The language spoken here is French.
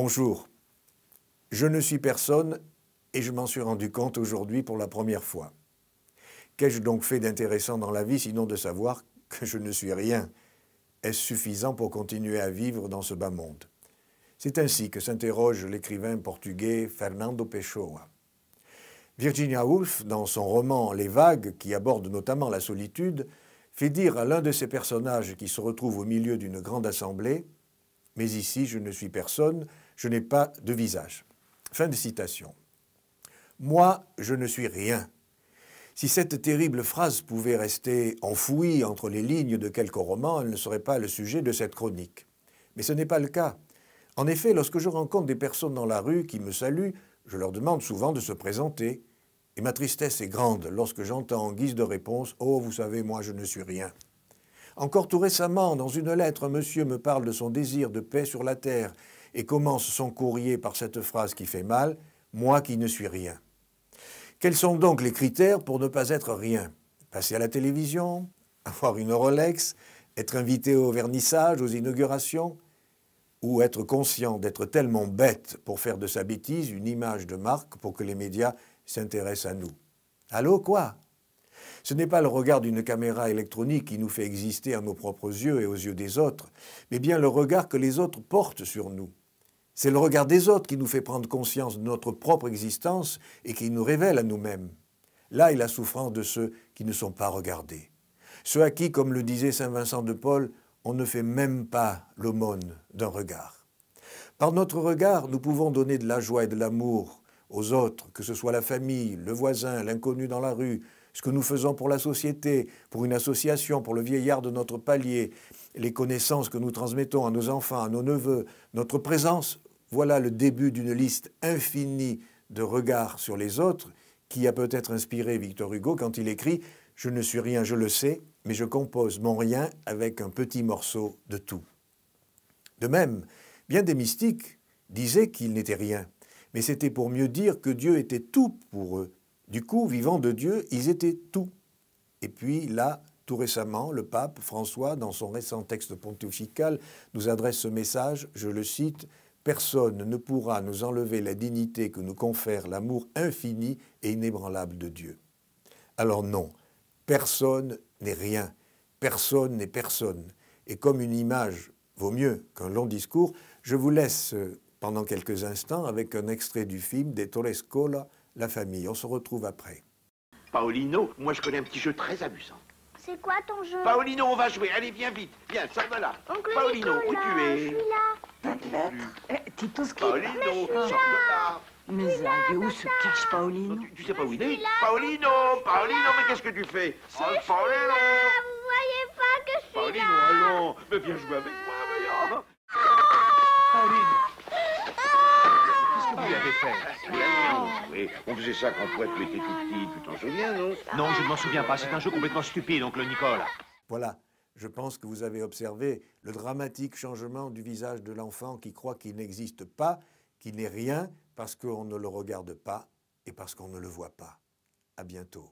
Bonjour, je ne suis personne et je m'en suis rendu compte aujourd'hui pour la première fois. Qu'ai-je donc fait d'intéressant dans la vie sinon de savoir que je ne suis rien? Est-ce suffisant pour continuer à vivre dans ce bas monde? C'est ainsi que s'interroge l'écrivain portugais Fernando Pessoa. Virginia Woolf, dans son roman Les Vagues, qui aborde notamment la solitude, fait dire à l'un de ses personnages qui se retrouve au milieu d'une grande assemblée « Mais ici, je ne suis personne, je n'ai pas de visage ». Fin de citation. Moi, je ne suis rien. Si cette terrible phrase pouvait rester enfouie entre les lignes de quelques romans, elle ne serait pas le sujet de cette chronique. Mais ce n'est pas le cas. En effet, lorsque je rencontre des personnes dans la rue qui me saluent, je leur demande souvent de se présenter. Et ma tristesse est grande lorsque j'entends en guise de réponse « Oh, vous savez, moi, je ne suis rien ». Encore tout récemment, dans une lettre, un monsieur me parle de son désir de paix sur la terre et commence son courrier par cette phrase qui fait mal « Moi qui ne suis rien ». Quels sont donc les critères pour ne pas être rien? Passer à la télévision? Avoir une Rolex? Être invité au vernissage, aux inaugurations? Ou être conscient d'être tellement bête pour faire de sa bêtise une image de marque pour que les médias s'intéressent à nous? Allô, quoi? Ce n'est pas le regard d'une caméra électronique qui nous fait exister à nos propres yeux et aux yeux des autres, mais bien le regard que les autres portent sur nous. C'est le regard des autres qui nous fait prendre conscience de notre propre existence et qui nous révèle à nous-mêmes. Là est la souffrance de ceux qui ne sont pas regardés. Ceux à qui, comme le disait saint Vincent de Paul, on ne fait même pas l'aumône d'un regard. Par notre regard, nous pouvons donner de la joie et de l'amour aux autres, que ce soit la famille, le voisin, l'inconnu dans la rue, ce que nous faisons pour la société, pour une association, pour le vieillard de notre palier, les connaissances que nous transmettons à nos enfants, à nos neveux, notre présence, voilà le début d'une liste infinie de regards sur les autres qui a peut-être inspiré Victor Hugo quand il écrit « Je ne suis rien, je le sais, mais je compose mon rien avec un petit morceau de tout ». De même, bien des mystiques disaient qu'ils n'étaient rien, mais c'était pour mieux dire que Dieu était tout pour eux. Du coup, vivant de Dieu, ils étaient tout. Et puis là, tout récemment, le pape François, dans son récent texte pontifical, nous adresse ce message, je le cite, « Personne ne pourra nous enlever la dignité que nous confère l'amour infini et inébranlable de Dieu. » Alors non, personne n'est rien, personne n'est personne. Et comme une image vaut mieux qu'un long discours, je vous laisse pendant quelques instants avec un extrait du film d'Ettore Scola, La famille. On se retrouve après. Paolino, moi je connais un petit jeu très amusant. C'est quoi ton jeu? Paolino, on va jouer. Allez, viens vite. Viens, sors de là. Oncle Paolino, Nicolas, où tu es? je suis là. Tito Paolino, sors de là. Mais allez, où se cache Paolino? Tu sais pas où il Je est? suis là. Paolino, Paolino, mais qu'est-ce que tu fais? Oh, Je suis là. Vous voyez pas que je suis Paolino, là? allons. Mais viens jouer avec moi, voyons. Paolino, Qu'est-ce que vous lui avez fait? Oui, on faisait ça quand toi tu étais tout petit, tu t'en souviens, non? Non, je ne m'en souviens pas. C'est un jeu complètement stupide, oncle Nicole. Voilà, je pense que vous avez observé le dramatique changement du visage de l'enfant qui croit qu'il n'existe pas, qu'il n'est rien, parce qu'on ne le regarde pas et parce qu'on ne le voit pas. À bientôt.